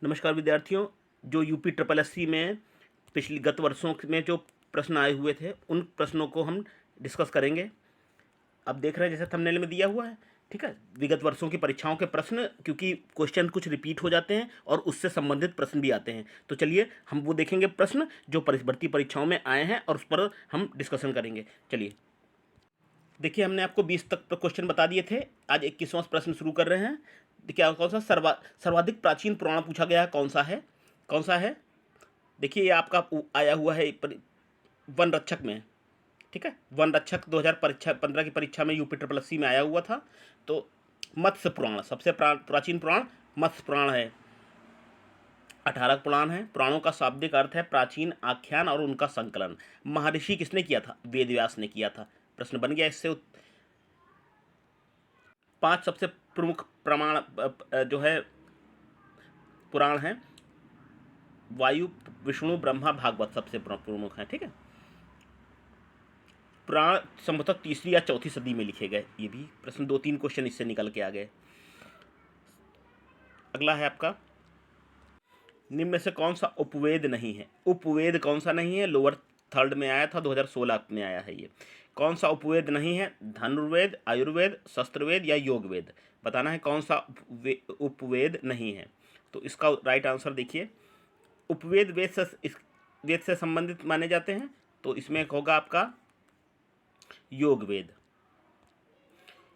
नमस्कार विद्यार्थियों। जो यूपी ट्रिपल एससी में पिछली गत वर्षों में जो प्रश्न आए हुए थे उन प्रश्नों को हम डिस्कस करेंगे। अब देख रहे हैं जैसे थंबनेल में दिया हुआ है, ठीक है। विगत वर्षों की परीक्षाओं के प्रश्न, क्योंकि क्वेश्चन कुछ रिपीट हो जाते हैं और उससे संबंधित प्रश्न भी आते हैं, तो चलिए हम वो देखेंगे प्रश्न जो भर्ती परीक्षाओं में आए हैं और उस पर हम डिस्कशन करेंगे। चलिए देखिए, हमने आपको 20 तक क्वेश्चन बता दिए थे। आज 21वां प्रश्न शुरू कर रहे हैं। देखिए कौन सा सर्वाधिक प्राचीन पुराण पूछा गया है, कौन सा है। देखिए ये आपका आया हुआ है वन रक्षक में, ठीक है। वन रक्षक 2015 की परीक्षा में यूपी ट्रिपल एससी में आया हुआ था। तो मत्स्य पुराण सबसे प्राचीन पुराण मत्स्य पुराण है। 18 पुराण है। पुराणों का शाब्दिक अर्थ है प्राचीन आख्यान और उनका संकलन। महर्षि किसने किया था? वेद व्यास ने किया था। प्रश्न बन गया इससे। 5 सबसे प्रमुख प्रमाण जो है पुराण है। वायु, विष्णु, ब्रह्मा, भागवत सबसे प्रमुख हैं, ठीक है। पुराण संभवतः 3री या 4थी सदी में लिखे गए। ये भी प्रश्न 2-3 क्वेश्चन इससे निकल के आ गए। अगला है आपका, निम्न में से कौन सा उपवेद नहीं है? उपवेद कौन सा नहीं है? लोअर थर्ड में आया था, 2016 में आया है ये। कौन सा उपवेद नहीं है? धनुर्वेद, आयुर्वेद, शस्त्रवेद या योगवेद? बताना है कौन सा उपवेद नहीं है। तो इसका राइट आंसर देखिए, उपवेद वेद से संबंधित माने जाते हैं, तो इसमें होगा आपका योगवेद।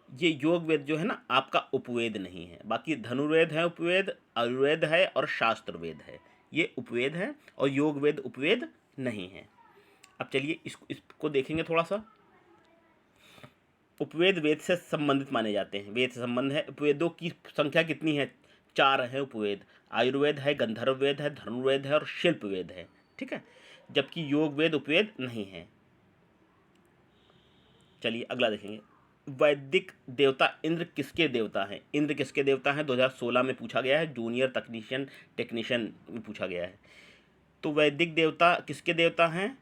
ये योगवेद जो है ना आपका उपवेद नहीं है। बाकी धनुर्वेद है उपवेद, आयुर्वेद है और शास्त्रवेद है, ये उपवेद है, और योगवेद उपवेद नहीं है। अब चलिए इसको देखेंगे थोड़ा सा। उपवेद वेद से संबंधित माने जाते हैं, वेद से संबंध है। उपवेदों की संख्या कितनी है? 4 है उपवेद। आयुर्वेद है, गंधर्व वेद है, धनुर्वेद है और शिल्प वेद है, ठीक है। जबकि योगवेद उपवेद नहीं है। चलिए अगला देखेंगे। वैदिक देवता इंद्र किसके देवता हैं? इंद्र किसके देवता हैं? 2016 में पूछा गया है, जूनियर टेक्नीशियन में पूछा गया है। तो वैदिक देवता किसके देवता हैं?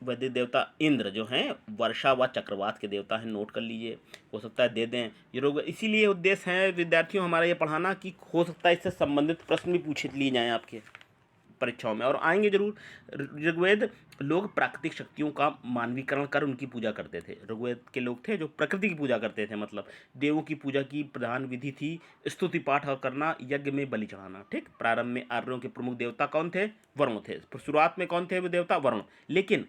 वैदिक देवता इंद्र जो हैं वर्षा व चक्रवात के देवता हैं। नोट कर लीजिए, हो सकता है दे दें ये लोग। इसीलिए उद्देश्य है विद्यार्थियों हमारा ये पढ़ाना कि हो सकता है इससे संबंधित प्रश्न भी पूछ लिए जाएँ आपके परीक्षाओं में, और आएंगे जरूर। ऋग्वेद लोग प्राकृतिक शक्तियों का मानवीकरण कर उनकी पूजा करते थे। ऋग्वेद के लोग थे जो प्रकृति की पूजा करते थे, मतलब देवों की पूजा की प्रधान विधि थी स्तुति पाठ करना, यज्ञ में बलि चढ़ाना, ठीक। प्रारंभ में आर्यों के प्रमुख देवता कौन थे? वरुण थे। शुरुआत में कौन थे वो देवता? वरुण। लेकिन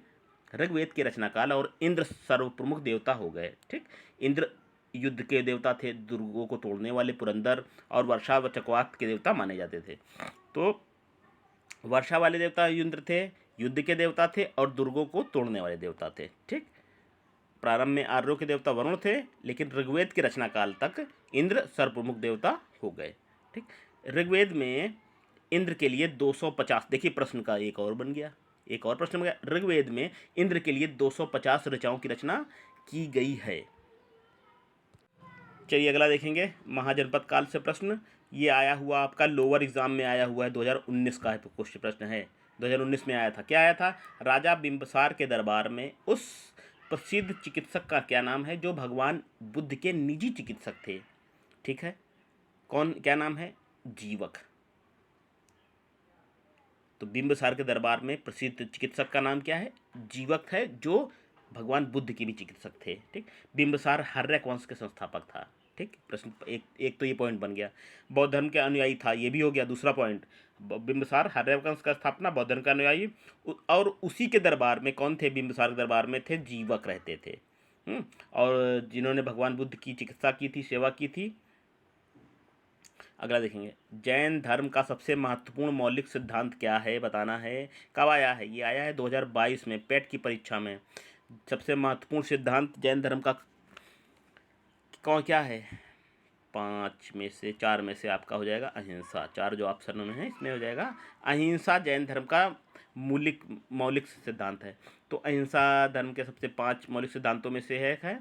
ऋग्वेद के रचनाकाल और इंद्र सर्व प्रमुख देवता हो गए, ठीक। इंद्र युद्ध के देवता थे, दुर्गों को तोड़ने वाले पुरंदर, और वर्षा व चक्रवात के देवता माने जाते थे। तो वर्षा वाले देवता इंद्र थे, युद्ध के देवता थे, और दुर्गों को तोड़ने वाले देवता थे, ठीक। प्रारंभ में आर्यों के देवता वरुण थे, लेकिन ऋग्वेद के रचनाकाल तक इंद्र सर्वप्रमुख देवता हो गए, ठीक। ऋग्वेद में इंद्र के लिए 250, देखिए प्रश्न का एक और बन गया, एक और प्रश्न बन गया। ऋग्वेद में इंद्र के लिए 250 ऋचाओं की रचना की गई है। चलिए अगला देखेंगे, महाजनपद काल से प्रश्न। ये आया हुआ आपका लोअर एग्जाम में आया हुआ है, 2019 का है क्वेश्चन, प्रश्न है 2019 में आया था। क्या आया था? राजा बिंबिसार के दरबार में उस प्रसिद्ध चिकित्सक का क्या नाम है जो भगवान बुद्ध के निजी चिकित्सक थे, ठीक है। कौन, क्या नाम है? जीवक। तो बिंबिसार के दरबार में प्रसिद्ध चिकित्सक का नाम क्या है? जीवक है, जो भगवान बुद्ध के भी चिकित्सक थे, ठीक। बिंबिसार हर्यक वंश के संस्थापक था, ठीक। प्रश्न एक तो ये पॉइंट बन गया। बौद्ध धर्म के अनुयायी था, ये भी हो गया दूसरा पॉइंट। बिंबिसार हर्यक वंश का स्थापना, बौद्ध धर्म का अनुयायी, और उसी के दरबार में कौन थे? बिंबिसार के दरबार में थे जीवक रहते थे, और जिन्होंने भगवान बुद्ध की चिकित्सा की थी, सेवा की थी। अगला देखेंगे, जैन धर्म का सबसे महत्वपूर्ण मौलिक सिद्धांत क्या है? बताना है। कब आया है? ये आया है 2022 में पेट की परीक्षा में। सबसे महत्वपूर्ण सिद्धांत जैन धर्म का कौन, क्या है? 5 में से 4 में से आपका हो जाएगा अहिंसा। 4 जो ऑप्शन में है इसमें हो जाएगा अहिंसा। जैन धर्म का मौलिक सिद्धांत है। तो अहिंसा धर्म के सबसे 5 मौलिक सिद्धांतों में से है,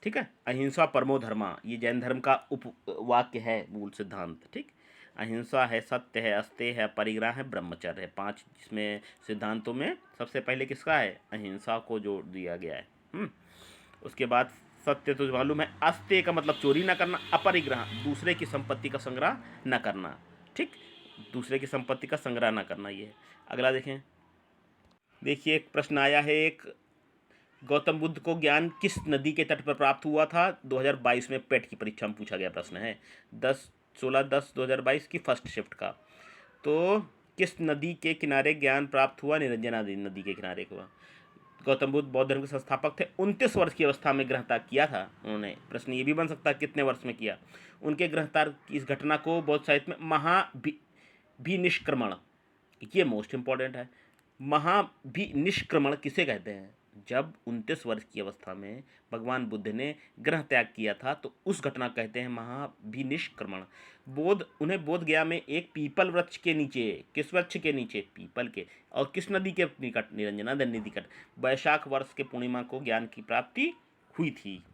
ठीक है। अहिंसा परमो धर्मा, ये जैन धर्म का उपवाक्य है, मूल सिद्धांत, ठीक। अहिंसा है, सत्य है, अस्तेय है, परिग्रह है, ब्रह्मचर्य है। 5 जिसमें सिद्धांतों में सबसे पहले किसका है? अहिंसा को जोड़ दिया गया है। उसके बाद सत्य तो मालूम है, अस्तेय का मतलब चोरी ना करना, अपरिग्रह दूसरे की संपत्ति का संग्रह न करना, ठीक। दूसरे की संपत्ति का संग्रह ना करना। ये है। अगला देखें, देखिए एक प्रश्न आया है, एक गौतम बुद्ध को ज्ञान किस नदी के तट पर प्राप्त हुआ था? 2022 में पेट की परीक्षा में पूछा गया प्रश्न है, 16/10/2022 की फर्स्ट शिफ्ट का। तो किस नदी के किनारे ज्ञान प्राप्त हुआ? निरंजना नदी के किनारे हुआ। गौतम बुद्ध बौद्ध धर्म के संस्थापक थे। 29 वर्ष की अवस्था में गृहत्याग किया था उन्होंने। प्रश्न ये भी बन सकता है कितने वर्ष में किया। उनके गृहत्याग की इस घटना को बौद्ध साहित्य में महाभिनिष्क्रमण, ये मोस्ट इंपॉर्टेंट है। महाभिनिष्क्रमण किसे कहते हैं? जब 29 वर्ष की अवस्था में भगवान बुद्ध ने गृह त्याग किया था तो उस घटना कहते हैं महाभिनिष्क्रमण। उन्हें बोध गया में एक पीपल वृक्ष के नीचे, किस वृक्ष के नीचे? पीपल के। और किस नदी के निकट? निरंजना नदी निकट वैशाख वर्ष के पूर्णिमा को ज्ञान की प्राप्ति हुई थी।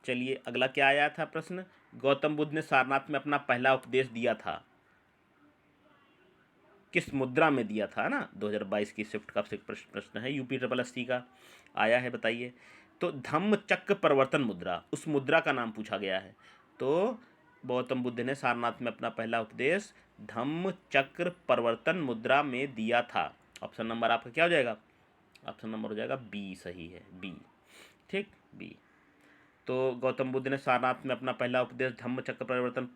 चलिए अगला क्या आया था प्रश्न, गौतम बुद्ध ने सारनाथ में अपना पहला उपदेश दिया था, किस मुद्रा में दिया था ना? 2022 की शिफ्ट का प्रश्न है, UPSSC का आया है, बताइए। तो धम्म चक्र परिवर्तन मुद्रा, उस मुद्रा का नाम पूछा गया है। तो गौतम बुद्ध ने सारनाथ में अपना पहला उपदेश धम्म चक्र परिवर्तन मुद्रा में दिया था। ऑप्शन नंबर आपका क्या हो जाएगा? ऑप्शन नंबर हो जाएगा बी, सही है, बी, ठीक, बी। तो गौतम बुद्ध ने सारनाथ में अपना पहला उपदेश धम्म चक्र परिवर्तन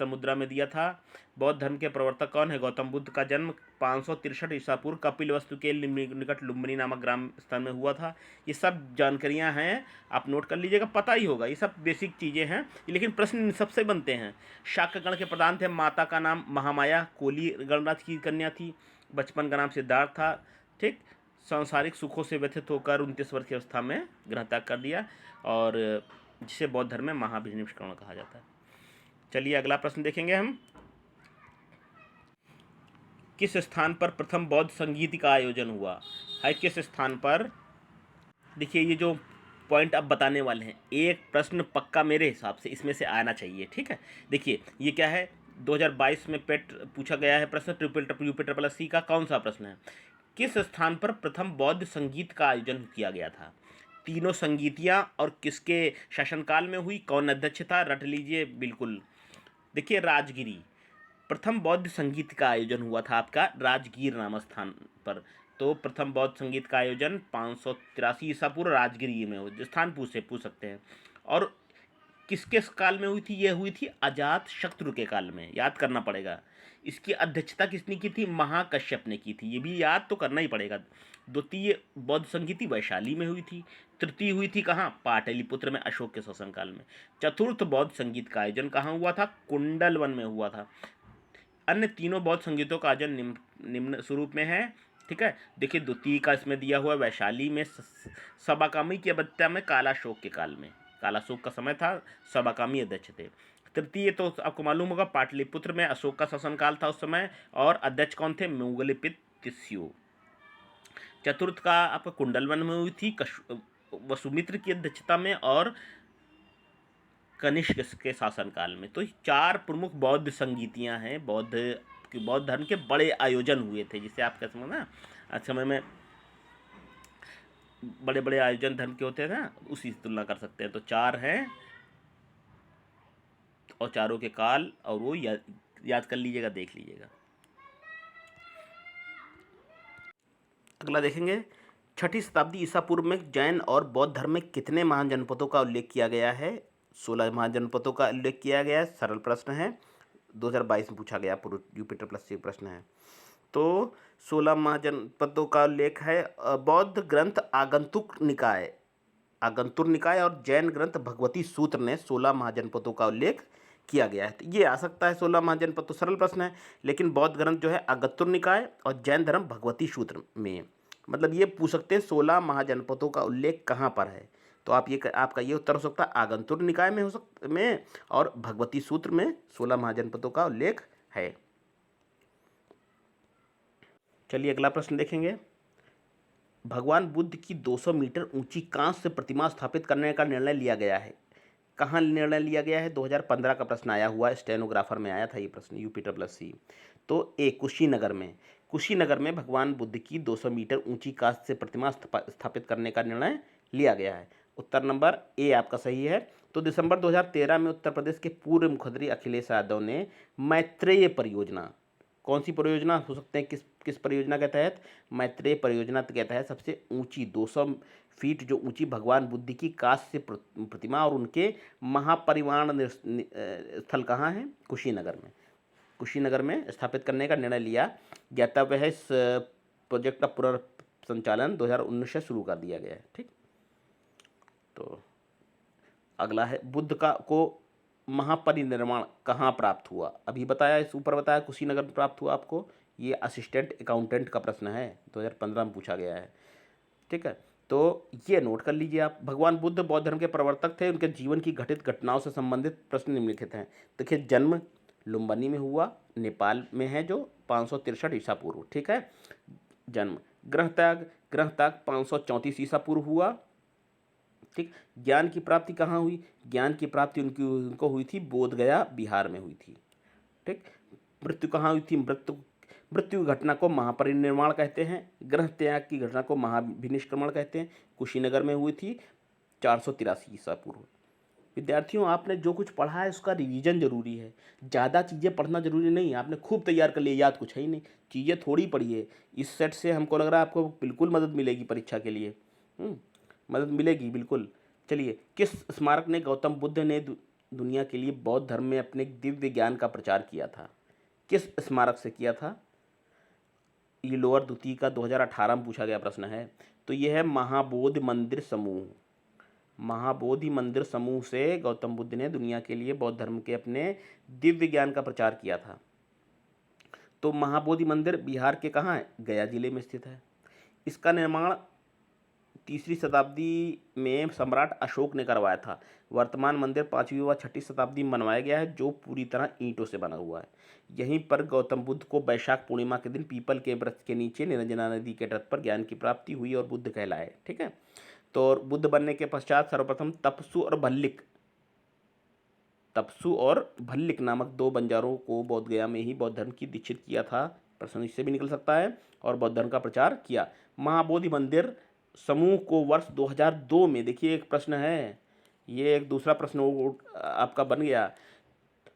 मुद्रा में दिया था। बौद्ध धर्म के प्रवर्तक कौन है? गौतम बुद्ध का जन्म 563 ईसा पूर्व कपिलवस्तु के निकट लुम्बिनी नामक ग्राम स्थान में हुआ था। ये सब जानकारियां हैं, आप नोट कर लीजिएगा, पता ही होगा, ये सब बेसिक चीज़ें हैं, लेकिन प्रश्न इन सबसे बनते हैं। शाक्य गण के प्रधान थे, माता का नाम महामाया, कोली गणराज की कन्या थी, बचपन का नाम सिद्धार्थ था, ठीक। सांसारिक सुखों से व्यथित होकर 29 वर्ष की अवस्था में गृहत्याग कर दिया, और जिसे बौद्ध धर्म में महाभिनिष्क्रमण कहा जाता है। चलिए अगला प्रश्न देखेंगे हम, किस स्थान पर प्रथम बौद्ध संगीत का आयोजन हुआ है? किस स्थान पर? देखिए ये जो पॉइंट अब बताने वाले हैं, एक प्रश्न पक्का मेरे हिसाब से इसमें से आना चाहिए, ठीक है। देखिए ये क्या है, 2022 में पेट पूछा गया है प्रश्न, UPSSC का कौन सा प्रश्न है? किस स्थान पर प्रथम बौद्ध संगीत का आयोजन किया गया था? तीनों संगीतियाँ और किसके शासनकाल में हुई? कौन अध्यक्ष था? रट लीजिए बिल्कुल। देखिए राजगिरी, प्रथम बौद्ध संगीत का आयोजन हुआ था आपका राजगीर नाम स्थान पर। तो प्रथम बौद्ध संगीत का आयोजन 583 ईसा पूर्व राजगिरी में हो, स्थान पूछ सकते हैं। और किसके काल में हुई थी? ये हुई थी अजात शत्रु के काल में, याद करना पड़ेगा। इसकी अध्यक्षता किसने की थी? महाकश्यप ने की थी, ये भी याद तो करना ही पड़ेगा। द्वितीय बौद्ध संगीति वैशाली में हुई थी। तृतीय हुई थी कहाँ? पाटलिपुत्र में, अशोक के शासनकाल में। चतुर्थ बौद्ध संगीत का आयोजन कहाँ हुआ था? कुंडलवन में हुआ था। अन्य तीनों बौद्ध संगीतों का आयोजन निम्न स्वरूप में है, ठीक है। देखिए द्वितीय का इसमें दिया हुआ वैशाली में, सबाकामी की अध्यक्षता में कालाशोक के काल में, कालाशोक का समय था, सबाकामी अध्यक्ष थे। तृतीय तो आपको मालूम होगा पाटलिपुत्र में अशोक का शासनकाल था उस समय, और अध्यक्ष कौन थे? मोगलिपित तिस्यो। चतुर्थ का आपका कुंडलवन में हुई थी वसुमित्र की अध्यक्षता में, और कनिष्क के शासनकाल में। तो 4 प्रमुख बौद्ध संगीतियाँ हैं, बौद्ध धर्म के बड़े आयोजन हुए थे, जिसे आप कह सकते ना आज समय में बड़े बड़े आयोजन धर्म के होते हैं ना, उसी से तुलना कर सकते हैं। तो 4 हैं और चारों के काल, और वो याद कर लीजिएगा, देख लीजिएगा। अगला देखेंगे, 6ठी शताब्दी ईसा पूर्व में जैन और बौद्ध धर्म में कितने महान जनपदों का उल्लेख किया गया है? 16 महान जनपदों का उल्लेख किया गया है। सरल प्रश्न है, 2022 में पूछा गया UPSSC प्रश्न है। तो 16 महाजनपदों का उल्लेख है। बौद्ध ग्रंथ आगंतुर निकाय और जैन ग्रंथ भगवती सूत्र ने 16 महाजनपदों का उल्लेख किया गया है। तो ये आ सकता है 16 महाजनपद, तो सरल प्रश्न है। लेकिन बौद्ध ग्रंथ जो है आगंतुर निकाय और जैन धर्म भगवती सूत्र में, मतलब ये पूछ सकते हैं 16 महाजनपदों का उल्लेख कहाँ पर है। तो आपका ये उत्तर हो सकता है आगंतुर निकाय में और भगवती सूत्र में 16 महाजनपदों का उल्लेख है। चलिए अगला प्रश्न देखेंगे, भगवान बुद्ध की 200 मीटर ऊंची कांस्य से प्रतिमा स्थापित करने का निर्णय लिया गया है। कहाँ निर्णय लिया गया है? 2015 का प्रश्न आया हुआ, स्टेनोग्राफर में आया था ये प्रश्न UPSSC। तो कुशीनगर में भगवान बुद्ध की 200 मीटर ऊंची कांस्य से प्रतिमा स्थापित करने का निर्णय लिया गया है। उत्तर नंबर ए आपका सही है। तो दिसंबर 2013 में उत्तर प्रदेश के पूर्व मुख्यमंत्री अखिलेश यादव ने मैत्रेय परियोजना, कौन सी परियोजना हो सकते हैं, किस किस परियोजना के तहत, मैत्रेय परियोजना के तहत सबसे ऊंची 200 फीट जो ऊंची भगवान बुद्ध की कांस्य प्रतिमा और उनके महापरिनिर्वाण स्थल कहाँ है, कुशीनगर में, कुशीनगर में स्थापित करने का निर्णय लिया ज्ञातव्य है। इस प्रोजेक्ट का पूरा संचालन 2019 से शुरू कर दिया गया है। ठीक, तो अगला है बुद्ध को महापरिनिर्वाण कहाँ प्राप्त हुआ, अभी बताया, इस ऊपर बताया कुशीनगर में प्राप्त हुआ आपको। ये असिस्टेंट अकाउंटेंट का प्रश्न है, 2015 में पूछा गया है। ठीक है, तो ये नोट कर लीजिए आप। भगवान बुद्ध बौद्ध धर्म के प्रवर्तक थे, उनके जीवन की घटित घटनाओं से संबंधित प्रश्न निम्नलिखित हैं। देखिए, जन्म लुम्बिनी में हुआ, नेपाल में है, जो 563 ईसा पूर्व। ठीक है, जन्म। ग्रह त्याग 534 ईसा पूर्व हुआ। ठीक, ज्ञान की प्राप्ति कहाँ हुई, ज्ञान की प्राप्ति उनको हुई थी बोधगया बिहार में हुई थी। ठीक, मृत्यु कहाँ हुई थी, मृत्यु की घटना को महापरिनिर्वाण कहते हैं। ग्रह त्याग की घटना को महाभिनिष्क्रमण कहते हैं, कुशीनगर में हुई थी 483 ईसा पूर्व। विद्यार्थियों, आपने जो कुछ पढ़ा है उसका रिवीजन जरूरी है, ज़्यादा चीज़ें पढ़ना जरूरी नहीं। आपने खूब तैयार कर लिया, याद कुछ है ही नहीं, चीज़ें थोड़ी पढ़ी है। इस सेट से हमको लग रहा है आपको बिल्कुल मदद मिलेगी परीक्षा के लिए, मदद मिलेगी बिल्कुल। चलिए, किस स्मारक ने गौतम बुद्ध ने दुनिया के लिए बौद्ध धर्म में अपने दिव्य ज्ञान का प्रचार किया था, किस स्मारक से किया था? ये लोअर द्वितीय का 2018 में पूछा गया प्रश्न है। तो यह है महाबोधि मंदिर समूह। महाबोधि मंदिर समूह से गौतम बुद्ध ने दुनिया के लिए बौद्ध धर्म के अपने दिव्य ज्ञान का प्रचार किया था। तो महाबोधि मंदिर बिहार के कहाँ है, गया जिले में स्थित है। इसका निर्माण 3वीं शताब्दी में सम्राट अशोक ने करवाया था। वर्तमान मंदिर 5वीं व 6वीं शताब्दी में बनवाया गया है, जो पूरी तरह ईंटों से बना हुआ है। यहीं पर गौतम बुद्ध को वैशाख पूर्णिमा के दिन पीपल के वृक्ष के नीचे निरंजना नदी के तट पर ज्ञान की प्राप्ति हुई और बुद्ध कहलाए। ठीक है, तो बुद्ध बनने के पश्चात सर्वप्रथम तपसु और भल्लिक नामक 2 बंजारों को बोध गया में ही बौद्ध धर्म की दीक्षित किया था, प्रश्न इससे भी निकल सकता है, और बौद्ध धर्म का प्रचार किया। महाबोधि मंदिर समूह को वर्ष 2002 में, देखिए एक प्रश्न है, ये एक दूसरा प्रश्न आपका बन गया।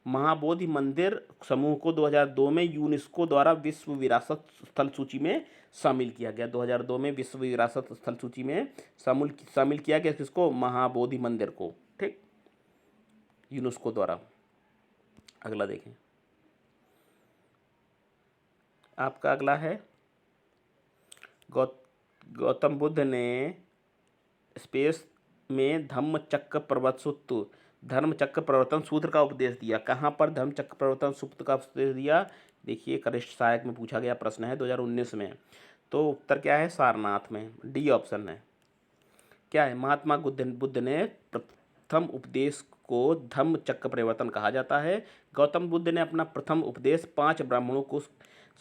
महाबोधि मंदिर समूह को 2002 में यूनेस्को द्वारा विश्व विरासत स्थल सूची में शामिल किया गया। 2002 में विश्व विरासत स्थल सूची में शामिल किया गया किसको, महाबोधि मंदिर को। ठीक, यूनेस्को द्वारा। अगला देखें, आपका अगला है गौतम बुद्ध ने स्पेस में धम्मचक्र प्रवर्तन सूत्र का उपदेश दिया। कहाँ पर धम्मचक्र प्रवर्तन सूत्र का उपदेश दिया? देखिए, कनिष्ठ सहायक में पूछा गया प्रश्न है 2019 में। तो उत्तर क्या है, सारनाथ में, डी ऑप्शन है। क्या है, महात्मा बुद्ध ने प्रथम उपदेश को धम्मचक्र प्रवर्तन कहा जाता है। गौतम बुद्ध ने अपना प्रथम उपदेश 5 ब्राह्मणों को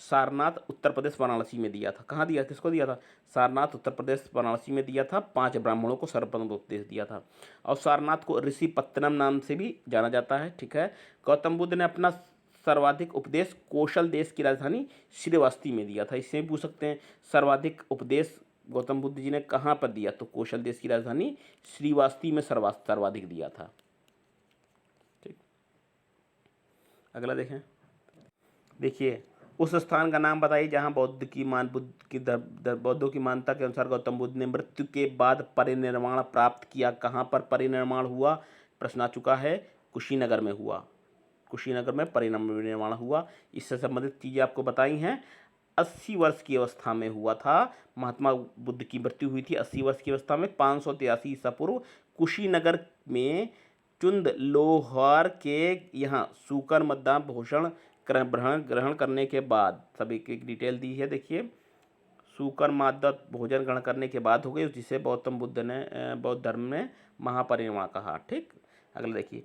सारनाथ उत्तर प्रदेश वाराणसी में दिया था। कहाँ दिया, किसको दिया था? सारनाथ उत्तर प्रदेश वाराणसी में दिया था। 5 ब्राह्मणों को सर्वप्रथम उपदेश दिया था, और सारनाथ को ऋषि पत्तनम नाम से भी जाना जाता है। ठीक है, गौतम बुद्ध ने अपना सर्वाधिक उपदेश कौशल देश की राजधानी श्रीवास्ती में दिया था। इससे भी पूछ सकते हैं, सर्वाधिक उपदेश गौतम बुद्ध जी ने कहाँ पर दिया? तो कौशल देश की राजधानी श्रीवास्ती में सर्वाधिक दिया था। ठीक, अगला देखें। देखिए, उस स्थान का नाम बताइए जहाँ बौद्धों की मान्यता के अनुसार गौतम बुद्ध ने मृत्यु के बाद परिनिर्वाण प्राप्त किया। कहाँ पर परिनिर्वाण हुआ? प्रश्न आ चुका है, कुशीनगर में हुआ, कुशीनगर में परिनिर्वाण हुआ। इससे संबंधित चीज़ें आपको बताई हैं। 80 वर्ष की अवस्था में हुआ था, महात्मा बुद्ध की मृत्यु हुई थी 80 वर्ष की अवस्था में 583 ईसा पूर्व, कुशीनगर में चुंद लोहार के यहाँ सूकर मध्य भोजन ग्रहण करने के बाद। सभी की डिटेल दी है, देखिए, सूकर मादा भोजन ग्रहण करने के बाद हो गई, जिसे गौतम बुद्ध ने बौद्ध धर्म में महापरिनिर्वाण कहा। ठीक, अगला देखिए,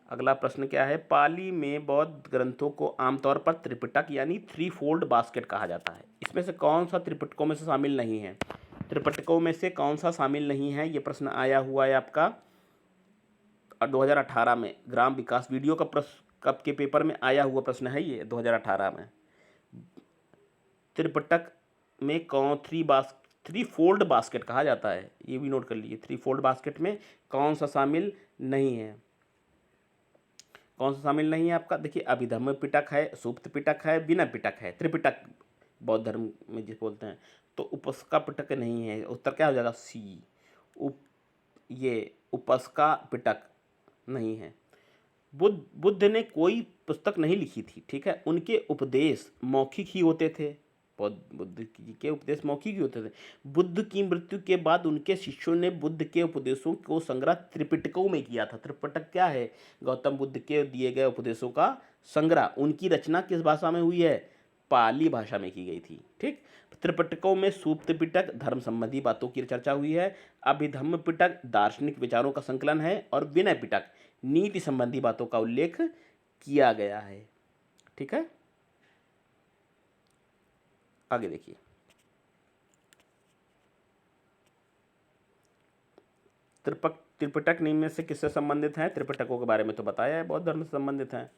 अगला प्रश्न क्या है, पाली में बौद्ध ग्रंथों को आमतौर पर त्रिपिटक यानी 3 फोल्ड बास्केट कहा जाता है। इसमें से कौन सा त्रिपिटकों में से शामिल नहीं है? त्रिपिटकों में से कौन सा शामिल नहीं है, ये प्रश्न आया हुआ है आपका 2018 में ग्राम विकास वीडियो का प्रश्न कब के पेपर में आया हुआ प्रश्न है ये 2018 में। त्रिपिटक में कौन थ्री फोल्ड बास्केट कहा जाता है, ये भी नोट कर लीजिए। थ्री फोल्ड बास्केट में कौन सा शामिल नहीं है? कौन सा शामिल नहीं है आपका? देखिए, अभिधम्म पिटक है, सुप्त पिटक है, विनय पिटक है, त्रिपिटक बौद्ध धर्म में जिस बोलते हैं। तो उपस्का पिटक नहीं है, उत्तर क्या हो जाएगा? सी। ये उपस्का पिटक नहीं है। बुद्ध ने कोई पुस्तक नहीं लिखी थी, ठीक है। उनके उपदेश मौखिक ही होते थे। बुद्ध के उपदेश मौखिक ही होते थे। बुद्ध की मृत्यु के बाद उनके शिष्यों ने बुद्ध के उपदेशों को संग्रह त्रिपिटकों में किया था। त्रिपिटक क्या है? गौतम बुद्ध के दिए गए उपदेशों का संग्रह। उनकी रचना किस भाषा में हुई है? पाली भाषा में की गई थी, ठीक। त्रिपिटकों में सूक्त पिटक धर्म संबंधी बातों की चर्चा हुई है, अभिधम्म पिटक दार्शनिक विचारों का संकलन है, और विनय पिटक नीति संबंधी बातों का उल्लेख किया गया है, ठीक है। आगे देखिए, त्रिपिटक निम्न में से किससे संबंधित है? त्रिपिटकों के बारे में तो बताया है, बौद्ध धर्म से संबंधित है।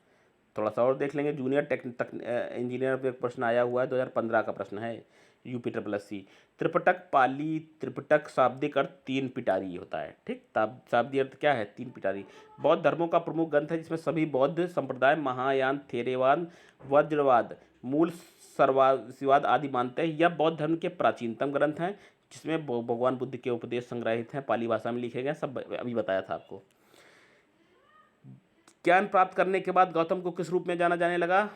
थोड़ा सा और देख लेंगे। जूनियर इंजीनियर पे एक प्रश्न आया हुआ है, 2015 का प्रश्न है, यूपी SSC। त्रिपिटक पाली त्रिपिटक शाब्दिक अर्थ तीन पिटारी होता है, ठीक। शाब्दिक अर्थ क्या है? तीन पिटारी। बौद्ध धर्मों का प्रमुख ग्रंथ है जिसमें सभी बौद्ध संप्रदाय महायान, थेरेवाद, वज्रवाद, मूल सर्वासिवाद आदि मानते हैं। यह बौद्ध धर्म के प्राचीनतम ग्रंथ हैं जिसमें भगवान बुद्ध के उपदेश संग्रहित हैं, पाली भाषा में लिखे गए, सब अभी बताया था आपको। ज्ञान प्राप्त करने के बाद गौतम को किस रूप में जाना जाने लगा?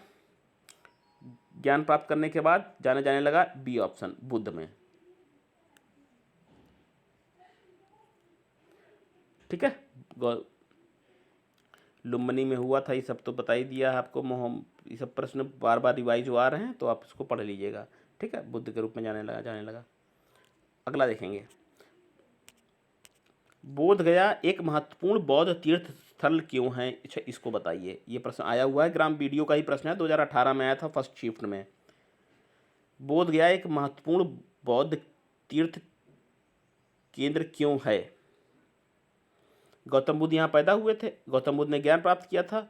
ज्ञान प्राप्त करने के बाद जाना जाने लगा बी ऑप्शन, बुद्ध में, ठीक है। लुम्बिनी में हुआ था, ये सब तो बता ही दिया है आपको। ये सब प्रश्न बार बार रिवाइज हो आ रहे हैं, तो आप इसको पढ़ लीजिएगा, ठीक है। बुद्ध के रूप में जाने लगा। अगला देखेंगे, बोध गया एक महत्वपूर्ण बौद्ध तीर्थ स्थल क्यों है? अच्छा, इसको बताइए। ये प्रश्न आया हुआ है, ग्राम वीडियो का ही प्रश्न है, 2018 में आया था, फर्स्ट शिफ्ट में। बोध गया एक महत्वपूर्ण बौद्ध तीर्थ केंद्र क्यों है? गौतम बुद्ध यहाँ पैदा हुए थे, गौतम बुद्ध ने ज्ञान प्राप्त किया था,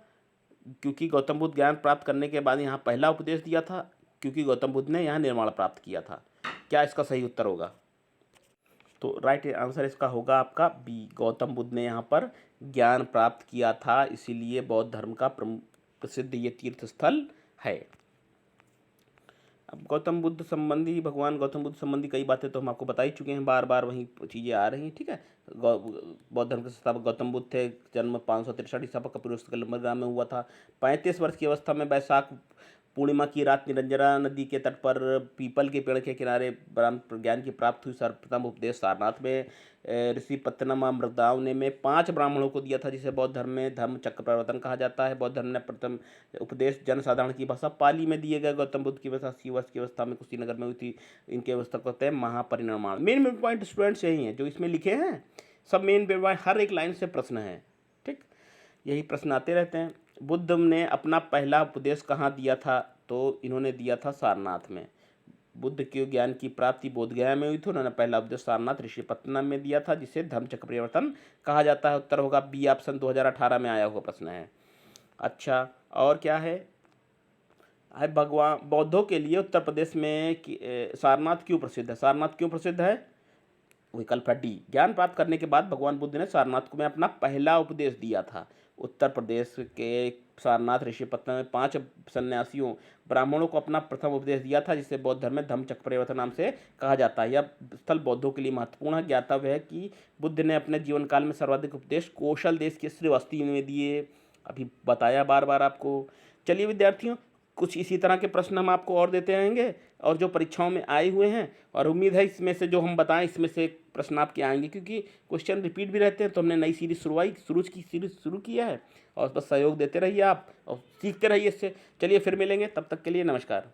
क्योंकि गौतम बुद्ध ज्ञान प्राप्त करने के बाद यहाँ पहला उपदेश दिया था, क्योंकि गौतम बुद्ध ने यहाँ निर्माण प्राप्त किया था। क्या इसका सही उत्तर होगा? तो राइट आंसर इसका होगा आपका बी, गौतम बुद्ध ने यहाँ पर ज्ञान प्राप्त किया था, इसीलिए बौद्ध धर्म का प्रसिद्ध ये तीर्थ स्थल है। अब भगवान गौतम बुद्ध संबंधी कई बातें तो हम आपको बता ही चुके हैं, बार बार वही चीज़ें आ रही हैं, ठीक है। बौद्ध धर्म के संस्थापक गौतम बुद्ध थे, जन्म 563 ईसा पर कपिलवस्तु के नंबरग्राम में हुआ था। 35 वर्ष की अवस्था में वैशाख पूर्णिमा की रात निरंजना नदी के तट पर पीपल के पेड़ के किनारे ब्रह्म ज्ञान की प्राप्त हुई। सर्वप्रथम उपदेश सारनाथ में ऋषि पत्तनम मृदाव ने में 5 ब्राह्मणों को दिया था, जिसे बौद्ध धर्म में धर्म चक्र प्रवर्तन कहा जाता है। बौद्ध धर्म ने प्रथम उपदेश जनसाधारण की भाषा पाली में दिए गए। गौतम बुद्ध की अवस्था 80 वर्ष की अवस्था में कुशीनगर में हुई थी। इनके अवस्था को कहते हैं महापरिनिर्वाण। मेन पॉइंट स्टूडेंट्स यही हैं जो इसमें लिखे हैं, सब मेन पॉइंट, हर एक लाइन से प्रश्न है, ठीक। यही प्रश्न आते रहते हैं। बुद्ध ने अपना पहला उपदेश कहाँ दिया था? तो इन्होंने दिया था सारनाथ में। बुद्ध के ज्ञान की प्राप्ति बोधगया में हुई थी। उन्होंने पहला उपदेश सारनाथ ऋषिपत्तनम में दिया था, जिसे धर्म चक्र परिवर्तन कहा जाता है। उत्तर होगा बी ऑप्शन, 2018 में आया हुआ प्रश्न है। अच्छा, और क्या है? भगवान बौद्धों के लिए उत्तर प्रदेश में सारनाथ क्यों प्रसिद्ध है? सारनाथ क्यों प्रसिद्ध है? विकल्प है डी, ज्ञान प्राप्त करने के बाद भगवान बुद्ध ने सारनाथ में अपना पहला उपदेश दिया था। उत्तर प्रदेश के सारनाथ ऋषिपत्तनम में 5 सन्यासियों ब्राह्मणों को अपना प्रथम उपदेश दिया था, जिसे बौद्ध धर्म में धम्म चक्र परिवर्तन नाम से कहा जाता है। यह स्थल बौद्धों के लिए महत्वपूर्ण है। ज्ञातव्य है कि बुद्ध ने अपने जीवन काल में सर्वाधिक उपदेश कौशल देश के श्रीवस्ती में दिए, अभी बताया बार बार आपको। चलिए विद्यार्थियों, कुछ इसी तरह के प्रश्न हम आपको और देते रहेंगे, और जो परीक्षाओं में आए हुए हैं, और उम्मीद है इसमें से जो हम बताएं इसमें से प्रश्न आपके आएंगे, क्योंकि क्वेश्चन रिपीट भी रहते हैं। तो हमने नई सीरीज शुरू किया है, और बस सहयोग देते रहिए आप और सीखते रहिए इससे। चलिए फिर मिलेंगे, तब तक के लिए नमस्कार।